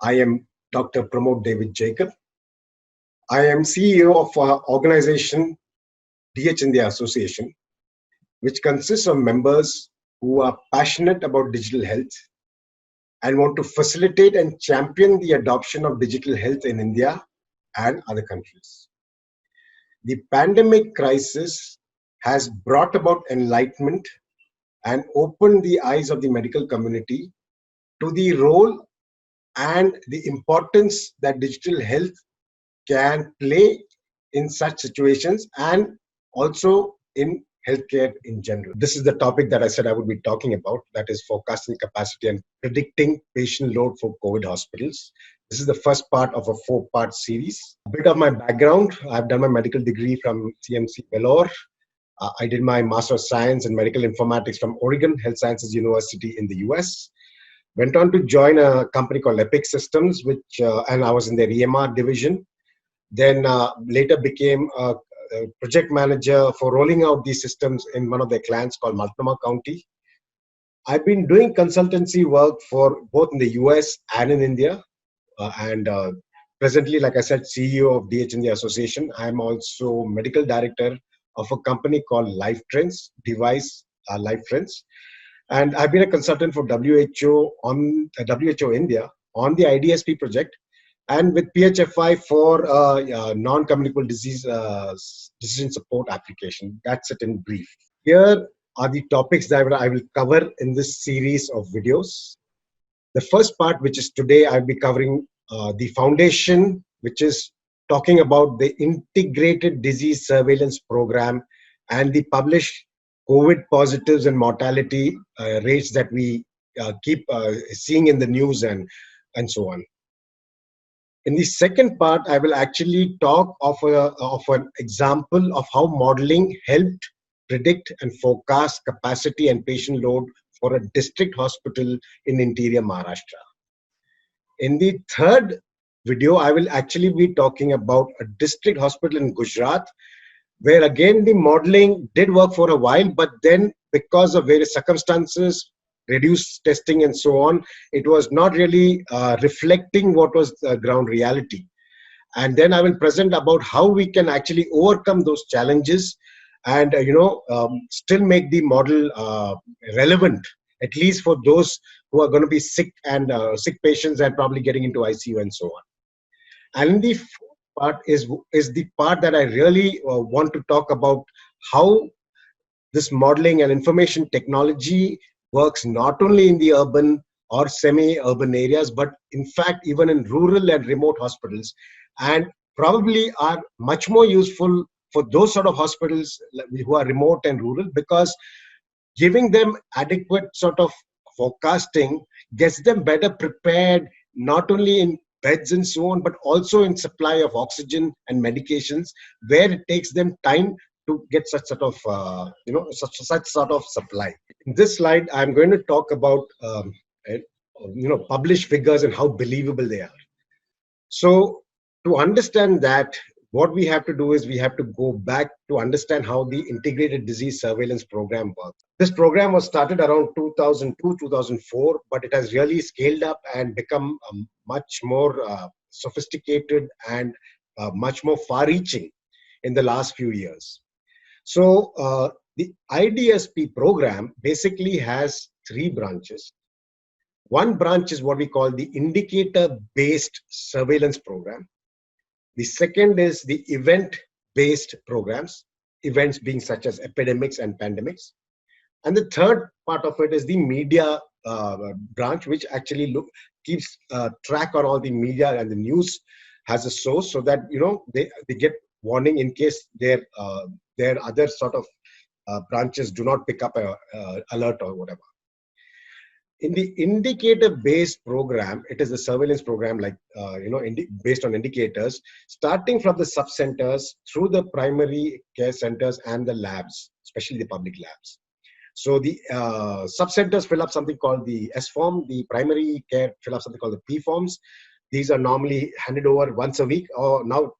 I am Dr. Pramod David Jacob. I am CEO of our organization DH India Association, which consists of members who are passionate about digital health and want to facilitate and champion the adoption of digital health in India and other countries. The pandemic crisis has brought about enlightenment and opened the eyes of the medical community to the role and the importance that digital health can play in such situations and also in healthcare in general. This is the topic that I said I would be talking about, that is forecasting capacity and predicting patient load for COVID hospitals. This is the first part of a 4-part series. A bit of my background: I've done my medical degree from CMC Vellore. I did my Master of Science in Medical Informatics from Oregon Health Sciences University in the US. Went on to join a company called Epic Systems, and I was in their EMR division. Then later became a project manager for rolling out these systems in one of their clients called Multnomah County. I've been doing consultancy work for both in the US and in India. And presently, like I said, CEO of DH India Association. I'm also medical director of a company called LifeTrends, device LifeTrends. And I've been a consultant for WHO India on the IDSP project, and with PHFI for non-communicable disease decision support application. That's it in brief. Here are the topics that I will cover in this series of videos. The first part, which is today, I'll be covering the foundation, which is talking about the integrated disease surveillance program and the published COVID positives and mortality rates that we keep seeing in the news and so on. In the second part, I will actually talk of an example of how modeling helped predict and forecast capacity and patient load for a district hospital in interior Maharashtra. In the third video, I will actually be talking about a district hospital in Gujarat, where again the modeling did work for a while, but then because of various circumstances, reduced testing and so on, it was not really reflecting what was the ground reality. And then I will present about how we can actually overcome those challenges and still make the model relevant, at least for those who are going to be sick and sick patients and probably getting into ICU and so on. And the fourth part is the part that I really want to talk about, how this modeling and information technology works not only in the urban or semi-urban areas, but in fact even in rural and remote hospitals, and probably are much more useful for those sort of hospitals who are remote and rural, because giving them adequate sort of forecasting gets them better prepared, not only in beds and so on, but also in supply of oxygen and medications, where it takes them time to get such sort of such sort of supply. In this slide, I'm going to talk about published figures and how believable they are. So to understand that, what we have to do is we have to go back to understand how the integrated disease surveillance program works. This program was started around 2002, 2004, but it has really scaled up and become much more sophisticated and much more far-reaching in the last few years. So the IDSP program basically has 3 branches. One branch is what we call the indicator-based surveillance program. The second is the event-based programs, events being such as epidemics and pandemics. And the third part of it is the media branch, which actually keeps track on all the media and the news has a source, so that they get warning in case their other sort of branches do not pick up a alert or whatever. In the indicator-based program, it is a surveillance program based on indicators, starting from the sub-centers through the primary care centers and the labs, especially the public labs. So the sub-centers fill up something called the S form, the primary care fill up something called the P forms. These are normally handed over once a week, or now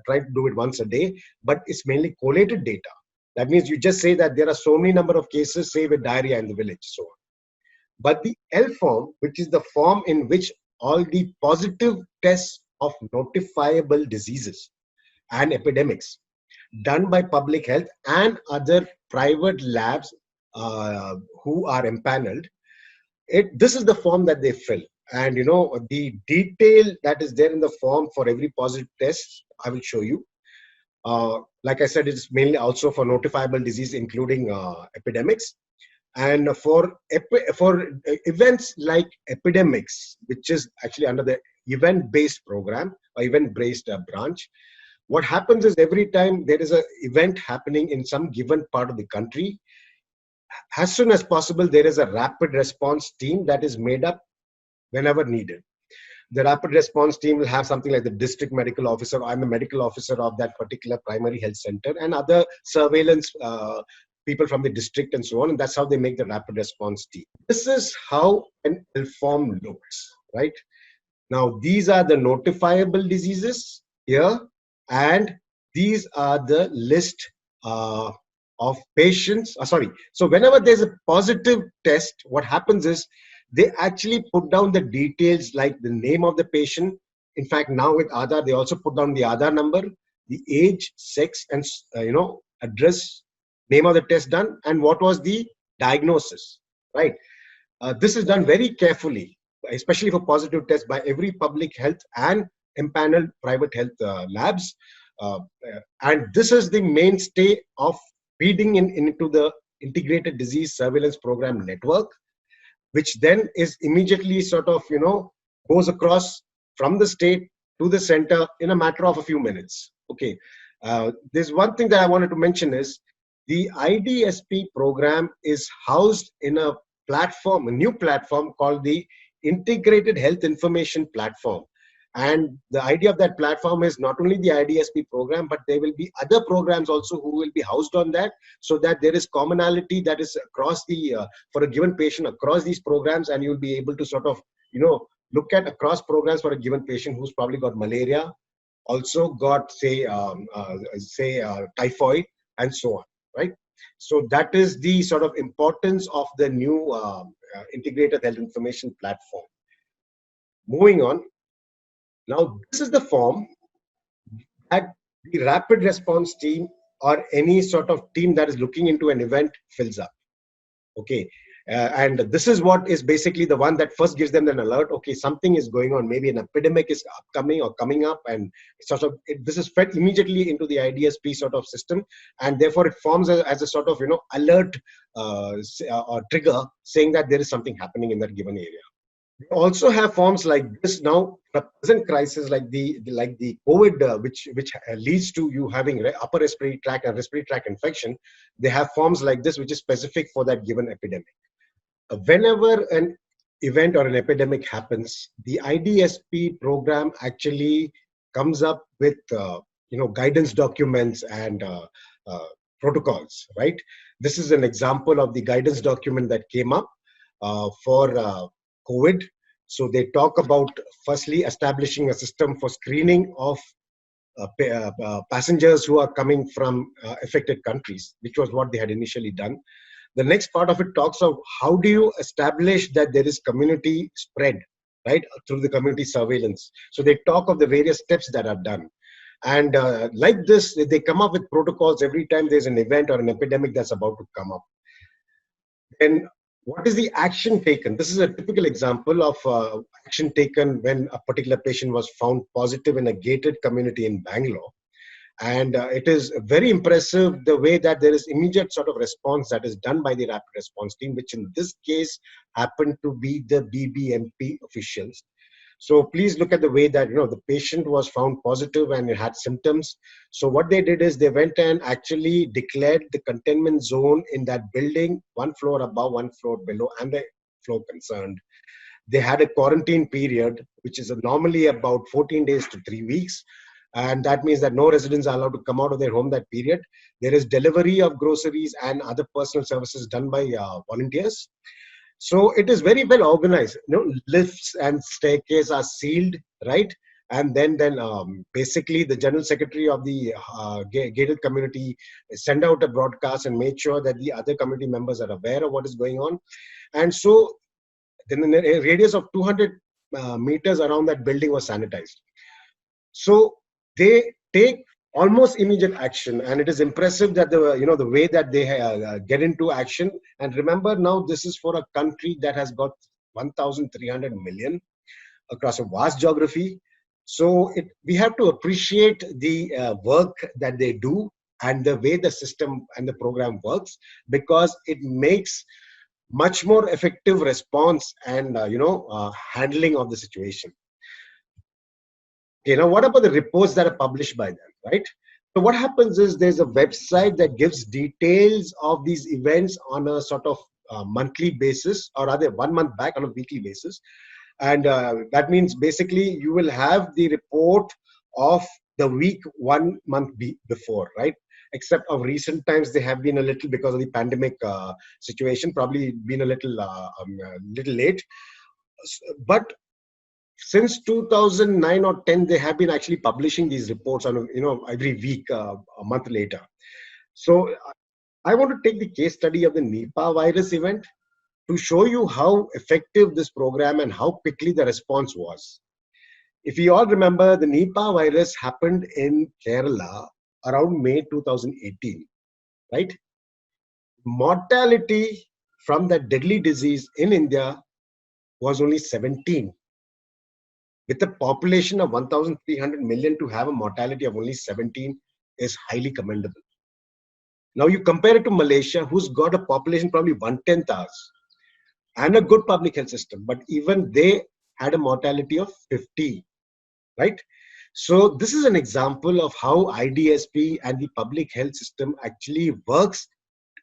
try to do it once a day, but it's mainly collated data. That means you just say that there are so many number of cases, say with diarrhea in the village, so on. But the L form, which is the form in which all the positive tests of notifiable diseases and epidemics done by public health and other private labs who are empaneled. This is the form that they fill, and the detail that is there in the form for every positive test I will show you. Like I said, it's mainly also for notifiable disease, including epidemics. And for events like epidemics, which is actually under the event-based program or event-based branch, what happens is every time there is an event happening in some given part of the country, as soon as possible, there is a rapid response team that is made up whenever needed. The rapid response team will have something like the district medical officer. I'm the medical officer of that particular primary health center, and other surveillance people from the district and so on. And that's how they make the rapid response team. This is how an L form looks, right? Now, these are the notifiable diseases here, and these are the list of patients. Sorry. So whenever there's a positive test, what happens is they actually put down the details like the name of the patient. In fact, now with Aadhaar, they also put down the Aadhaar number, the age, sex, and address, name of the test done, and what was the diagnosis, right? This is done very carefully, especially for positive tests, by every public health and empaneled private health labs. And this is the mainstay of feeding into the integrated disease surveillance program network, which then is immediately sort of, goes across from the state to the center in a matter of a few minutes. Okay. There's one thing that I wanted to mention is the IDSP program is housed in a platform, a new platform called the Integrated Health Information Platform. And the idea of that platform is not only the IDSP program, but there will be other programs also who will be housed on that, so that there is commonality that is across the, for a given patient across these programs, and you'll be able to sort of, look at across programs for a given patient who's probably got malaria, also got, say, typhoid, and so on, right? So that is the sort of importance of the new Integrated Health Information Platform. Moving on. Now, this is the form that the rapid response team or any sort of team that is looking into an event fills up. Okay. And this is what is basically the one that first gives them an alert. Okay, something is going on. Maybe an epidemic is upcoming or coming up, and sort of this is fed immediately into the IDSP sort of system, and therefore it forms as a sort of alert or trigger saying that there is something happening in that given area. We also have forms like this now. The present crisis, like the COVID, which leads to you having upper respiratory tract and respiratory tract infection, they have forms like this, which is specific for that given epidemic. Whenever an event or an epidemic happens, the IDSP program actually comes up with guidance documents and protocols. Right. This is an example of the guidance document that came up for COVID. So they talk about firstly establishing a system for screening of passengers who are coming from affected countries, which was what they had initially done. The next part of it talks of how do you establish that there is community spread, right, through the community surveillance. So they talk of the various steps that are done. And like this, they come up with protocols every time there's an event or an epidemic that's about to come up. And what is the action taken? This is a typical example of action taken when a particular patient was found positive in a gated community in Bangalore. And it is very impressive the way that there is immediate sort of response that is done by the rapid response team, which in this case happened to be the BBMP officials. So please look at the way that, the patient was found positive and it had symptoms. So what they did is they went and actually declared the containment zone in that building, one floor above, one floor below, and the floor concerned. They had a quarantine period, which is normally about 14 days to 3 weeks. And that means that no residents are allowed to come out of their home that period. There is delivery of groceries and other personal services done by volunteers. So it is very well organized. Lifts and staircases are sealed, right? And then basically the general secretary of the gated community send out a broadcast and make sure that the other community members are aware of what is going on. And so then in a radius of 200 meters around that building was sanitized. So they take almost immediate action, and it is impressive that the way that they get into action. And remember, now this is for a country that has got 1,300 million across a vast geography. So we have to appreciate the work that they do and the way the system and the program works, because it makes much more effective response and handling of the situation. Okay, now what about the reports that are published by them, right? So what happens is there's a website that gives details of these events on a sort of monthly basis, or rather 1 month back on a weekly basis. And that means basically you will have the report of the week 1 month before, right? Except of recent times, they have been a little, because of the pandemic situation, probably been a little late. But since 2009 or 10, they have been actually publishing these reports on every week, a month later. So I want to take the case study of the Nipah virus event to show you how effective this program and how quickly the response was. If you all remember, the Nipah virus happened in Kerala around May 2018, right? Mortality from that deadly disease in India was only 17. With a population of 1,300 million, to have a mortality of only 17 is highly commendable. Now you compare it to Malaysia, who's got a population probably 1/10 ours and a good public health system, but even they had a mortality of 50, right? So this is an example of how IDSP and the public health system actually works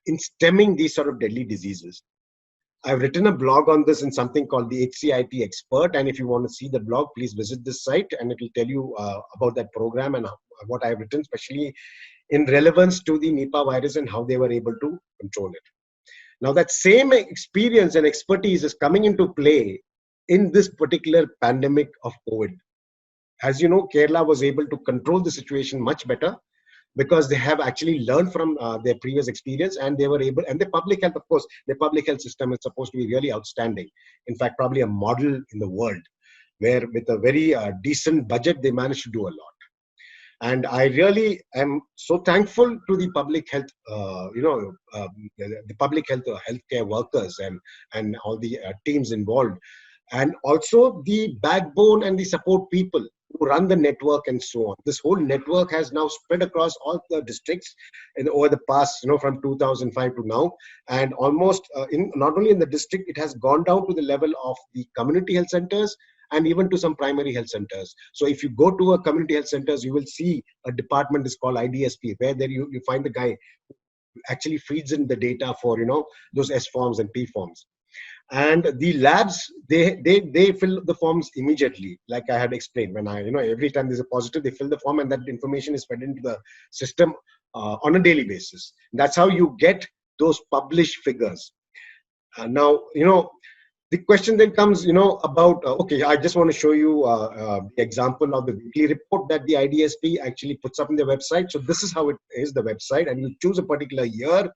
in stemming these sort of deadly diseases. I've written a blog on this in something called the HCIT Expert, and if you want to see the blog, please visit this site, and it will tell you about that program and what I've written, especially in relevance to the Nipah virus and how they were able to control it. Now that same experience and expertise is coming into play in this particular pandemic of COVID. As you know, Kerala was able to control the situation much better because they have actually learned from their previous experience, and they were able, and the public health, of course, the public health system is supposed to be really outstanding. In fact, probably a model in the world, where with a very decent budget, they managed to do a lot. And I really am so thankful to the public health, the public health healthcare workers and all the teams involved, and also the backbone and the support people who run the network and so on. This whole network has now spread across all the districts over the past, from 2005 to now, and almost not only in the district, it has gone down to the level of the community health centers and even to some primary health centers. So if you go to a community health centers, you will see a department is called IDSP, where there you find the guy who actually feeds in the data for those S forms and P forms. And the labs, they fill the forms immediately, like I had explained. When every time there's a positive, they fill the form, and that information is fed into the system on a daily basis. That's how you get those published figures. Now the question then comes about okay, I just want to show you the example of the weekly report that the IDSP actually puts up on their website. So this is how it is, the website, and you choose a particular year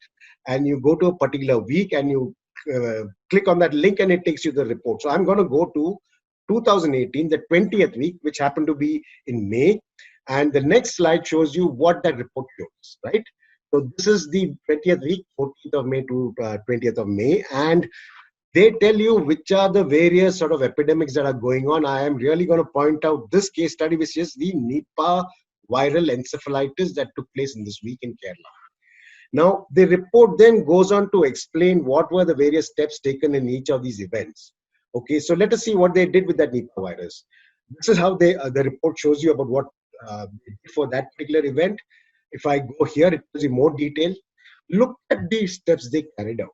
and you go to a particular week and you click on that link and it takes you the report. So I'm going to go to 2018, the 20th week, which happened to be in May, and the next slide shows you what that report shows, right? So this is the 20th week, 14th of May to 20th of May, and they tell you which are the various sort of epidemics that are going on. I am really going to point out this case study, which is the Nipah viral encephalitis that took place in this week in Kerala. Now, the report then goes on to explain what were the various steps taken in each of these events. Okay, so let us see what they did with that Nipah virus. This is how the report shows you about what for that particular event. If I go here, it gives you more detail. Look at the steps they carried out.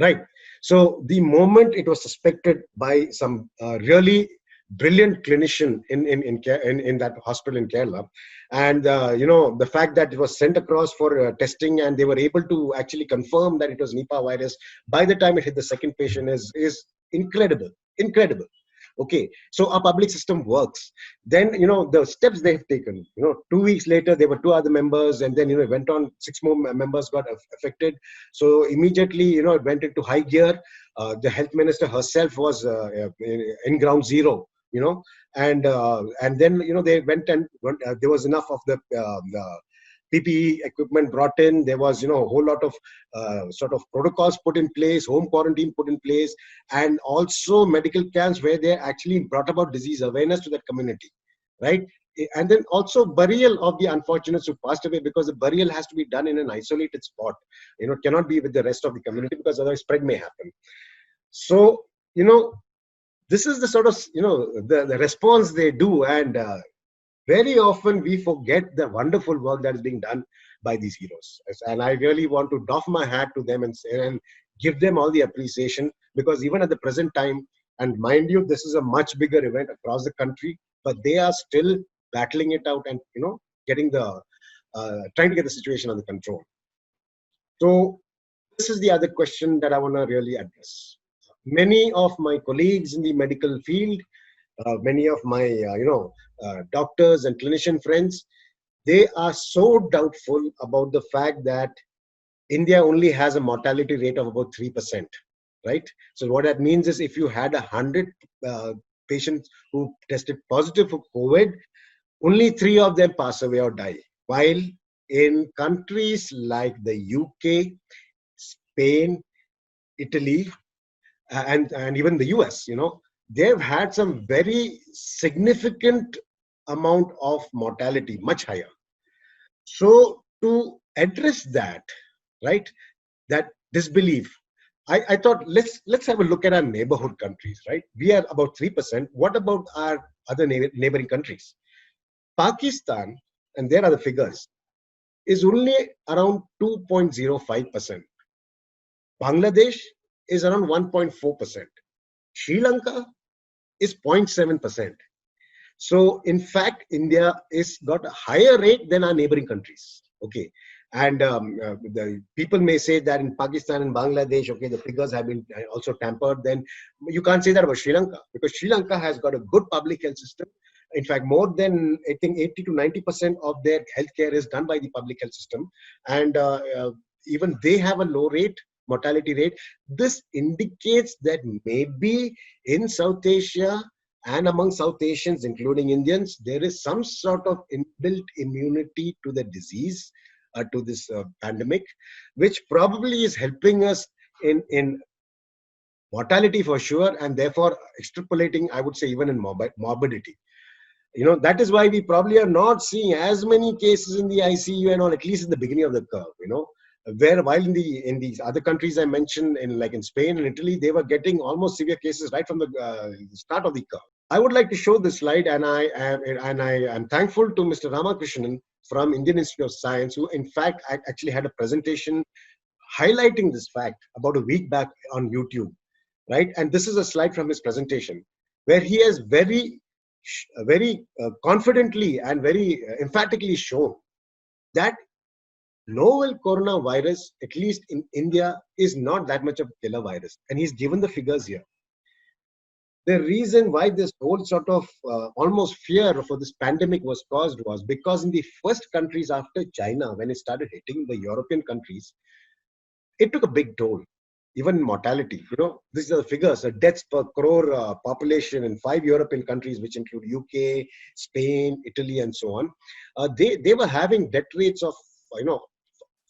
Right. So the moment it was suspected by some really brilliant clinician in that hospital in Kerala, and the fact that it was sent across for testing, and they were able to actually confirm that it was Nipah virus by the time it hit the second patient is incredible. Okay, so our public system works. Then, the steps they've taken, 2 weeks later, there were two other members, and then, it went on, six more members got affected. So immediately, it went into high gear. The health minister herself was in ground zero, and then, they went and there was enough of the PPE equipment brought in. There was, a whole lot of sort of protocols put in place, home quarantine put in place, and also medical camps where they actually brought about disease awareness to that community, right? And then also burial of the unfortunates who passed away, because the burial has to be done in an isolated spot. It cannot be with the rest of the community, because otherwise spread may happen. So, this is the sort of, the response they do. And very often we forget the wonderful work that is being done by these heroes. And I really want to doff my hat to them and say, and give them all the appreciation, because even at the present time, and mind you, this is a much bigger event across the country, but they are still battling it out and, getting trying to get the situation under control. So this is the other question that I want to really address. Many of my colleagues in the medical field, many of my doctors and clinician friends, they are so doubtful about the fact that India only has a mortality rate of about 3%, right? So what that means is, if you had 100 patients who tested positive for COVID, only 3 of them pass away or die. While in countries like the UK, Spain, Italy, and even the US, they've had some very significant amount of mortality, much higher. So to address that, right, that disbelief, I thought, let's have a look at our neighborhood countries, right? We are about 3%. What about our other neighboring countries? Pakistan, and there are the figures, is only around 2.05%. Bangladesh is around 1.4%. Sri Lanka is 0.7%. So in fact, India is got a higher rate than our neighboring countries. Okay. And the people may say that in Pakistan and Bangladesh, okay, the figures have been also tampered. Then you can't say that about Sri Lanka, because Sri Lanka has got a good public health system. In fact, more than, I think, 80 to 90% of their healthcare is done by the public health system. And even they have a low mortality rate. This indicates that maybe in South Asia and among South Asians, including Indians, there is some sort of inbuilt immunity to the disease, to this pandemic, which probably is helping us in mortality for sure, and therefore extrapolating, I would say, even in morbidity. That is why we probably are not seeing as many cases in the ICU and all, at least in the beginning of the curve, where while in these other countries I mentioned, like in Spain and Italy, they were getting almost severe cases right from the start of the curve. I would like to show this slide, and I am thankful to Mr. Ramakrishnan from Indian Institute of Science, who in fact actually had a presentation highlighting this fact about a week back on YouTube, right? And this is a slide from his presentation, where he has very confidently and very emphatically shown that novel coronavirus, at least in India, is not that much of a killer virus. And he's given the figures here. The reason why this whole sort of almost fear for this pandemic was caused was because in the first countries after China, when it started hitting the European countries, it took a big toll, even mortality. These are the figures, the deaths per crore population in 5 European countries, which include UK, Spain, Italy, and so on. They were having death rates of,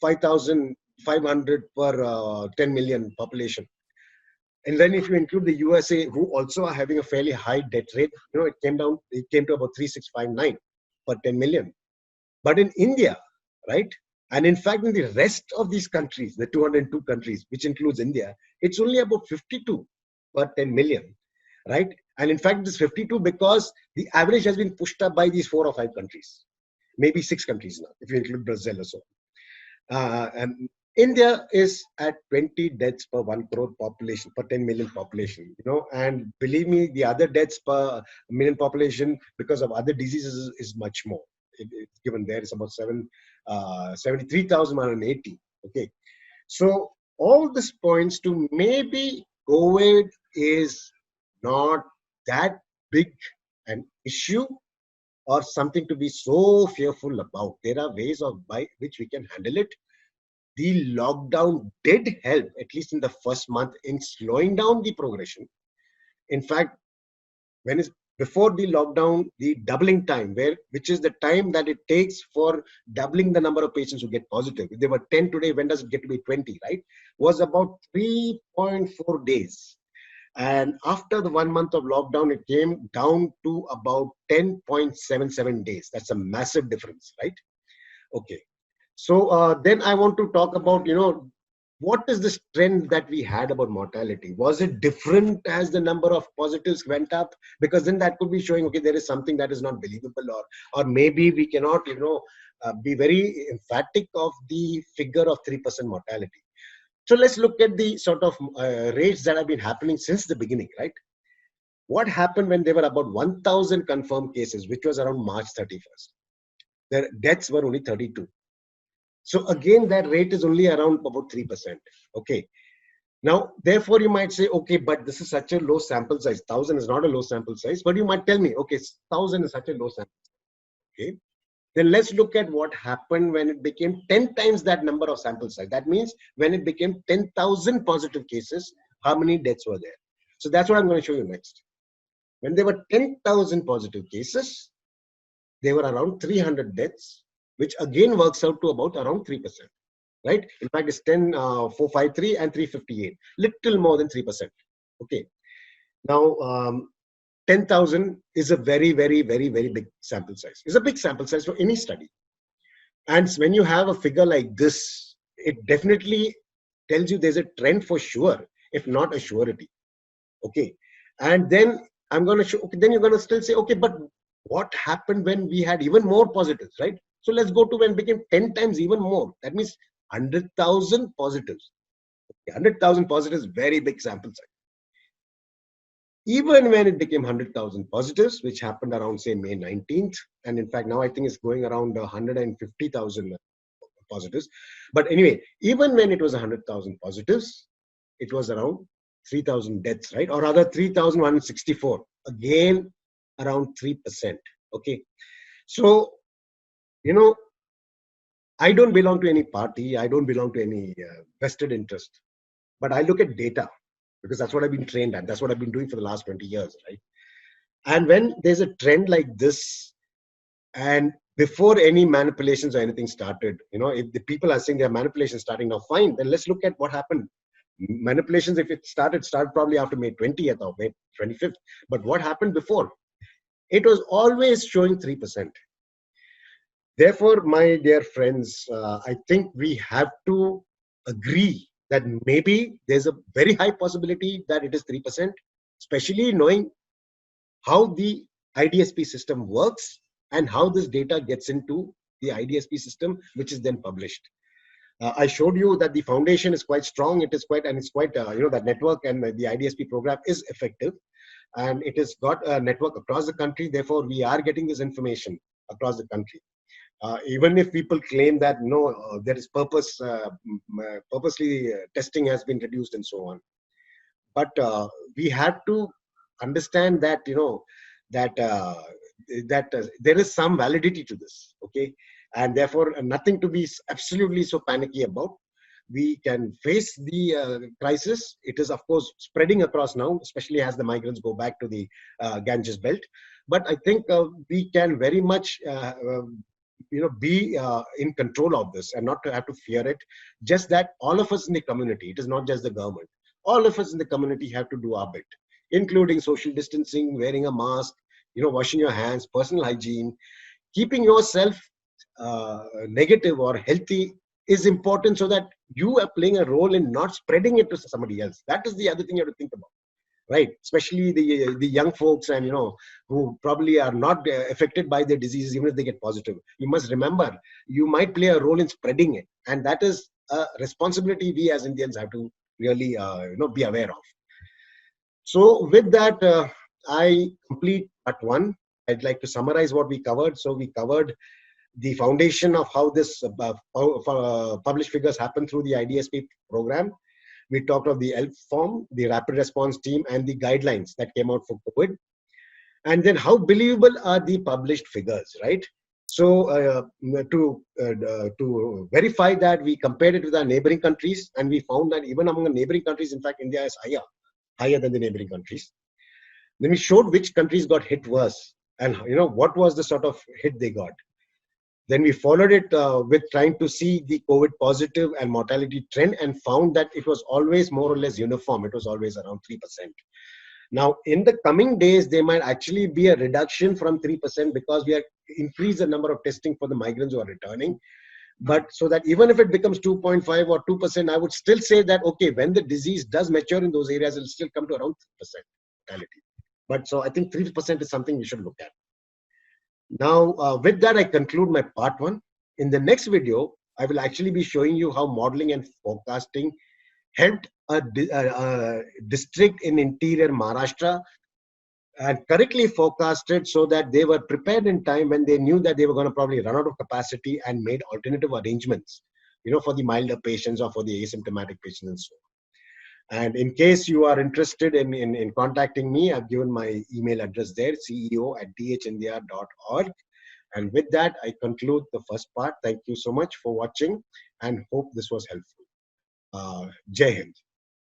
5,500 per 10 million population. And then if you include the USA, who also are having a fairly high death rate, it came to about 3,659 per 10 million. But in India, right, and in fact in the rest of these countries, the 202 countries, which includes India, it's only about 52 per 10 million, right? And in fact, this 52 because the average has been pushed up by these 4 or 5 countries, maybe 6 countries now, if you include Brazil or so. And India is at 20 deaths per 1 crore population, per 10 million population, and believe me, the other deaths per million population because of other diseases is much more. It's given there is about 73,180. Okay. So all this points to maybe COVID is not that big an issue or something to be so fearful about. There are ways of by which we can handle it. The lockdown did help, at least in the first month, in slowing down the progression. In fact, when is before the lockdown, the doubling time, which is the time that it takes for doubling the number of patients who get positive. If they were 10 today, when does it get to be 20, right? Was about 3.4 days. And after the 1 month of lockdown, it came down to about 10.77 days. That's a massive difference, right? Okay. So then I want to talk about, what is this trend that we had about mortality? Was it different as the number of positives went up? Because then that could be showing, okay, there is something that is not believable, or maybe we cannot, be very emphatic of the figure of 3% mortality. So let's look at the sort of rates that have been happening since the beginning, right? What happened when there were about 1,000 confirmed cases, which was around March 31st? The deaths were only 32. So again, that rate is only around about 3%. Okay. Now, therefore, you might say, okay, but this is such a low sample size. 1,000 is not a low sample size, but you might tell me, okay, 1,000 is such a low sample size. Okay. Then let's look at what happened when it became 10 times that number of sample size. That means when it became 10,000 positive cases, how many deaths were there? So that's what I'm going to show you next. When there were 10,000 positive cases, there were around 300 deaths, which again works out to about around 3%, right? In fact, it's 10,453 and 358, little more than 3%. Okay. Now, 10,000 is a very, very, very, very big sample size. It's a big sample size for any study. And when you have a figure like this, it definitely tells you there's a trend for sure, if not a surety. Okay. And then I'm going to show, okay, then you're going to still say, okay, but what happened when we had even more positives, right? So let's go to when it became 10 times even more. That means 100,000 positives. 100,000 positives, very big sample size. Even when it became 100,000 positives, which happened around, say, May 19th, and in fact, now I think it's going around 150,000 positives. But anyway, even when it was 100,000 positives, it was around 3,000 deaths, right? Or rather 3,164, again, around 3%. Okay. So, I don't belong to any party. I don't belong to any vested interest, but I look at data because that's what I've been trained at. That's what I've been doing for the last 20 years, right? And when there's a trend like this, and before any manipulations or anything started, if the people are saying there are manipulations starting now, fine, then let's look at what happened. Manipulations, if it started probably after May 20th or May 25th. But what happened before? It was always showing 3%. Therefore, my dear friends, I think we have to agree that maybe there's a very high possibility that it is 3%, especially knowing how the IDSP system works and how this data gets into the IDSP system, which is then published. I showed you that the foundation is quite strong. It's quite, that network and the IDSP program is effective, and it has got a network across the country. Therefore, we are getting this information across the country. Even if people claim that no, there is purposely testing has been reduced and so on, but we have to understand that that there is some validity to this, okay, and therefore nothing to be absolutely so panicky about. We can face the crisis. It is of course spreading across now, especially as the migrants go back to the Ganges belt. But I think we can very much be in control of this and not to have to fear it. Just that all of us in the community, it is not just the government, all of us in the community have to do our bit, including social distancing, wearing a mask, washing your hands, personal hygiene. Keeping yourself negative or healthy is important so that you are playing a role in not spreading it to somebody else. That is the other thing you have to think about, right? Especially the young folks, and who probably are not affected by the diseases even if they get positive. You must remember, you might play a role in spreading it, and that is a responsibility we as Indians have to really be aware of. So with that, I complete part one. I'd like to summarize what we covered. So we covered the foundation of how this published figures happen through the IDSP program. We talked of the ELF form, the rapid response team, and the guidelines that came out for COVID. And then how believable are the published figures, right? So to verify that, we compared it with our neighboring countries, and we found that even among the neighboring countries, in fact, India is higher than the neighboring countries. Then we showed which countries got hit worse, and what was the sort of hit they got. Then we followed it with trying to see the COVID positive and mortality trend, and found that it was always more or less uniform. It was always around 3%. Now, in the coming days, there might actually be a reduction from 3% because we are increase the number of testing for the migrants who are returning. But so that even if it becomes 2.5 or 2%, I would still say that, okay, when the disease does mature in those areas, it'll still come to around 3% mortality. But so I think 3% is something we should look at. Now, with that, I conclude my part one. In the next video, I will actually be showing you how modeling and forecasting helped a district in interior Maharashtra and correctly forecasted, so that they were prepared in time when they knew that they were going to probably run out of capacity, and made alternative arrangements, for the milder patients or for the asymptomatic patients and so on. And in case you are interested in contacting me, I've given my email address there, ceo@dhindia.org. And with that, I conclude the first part. Thank you so much for watching, and hope this was helpful. Jai Hind.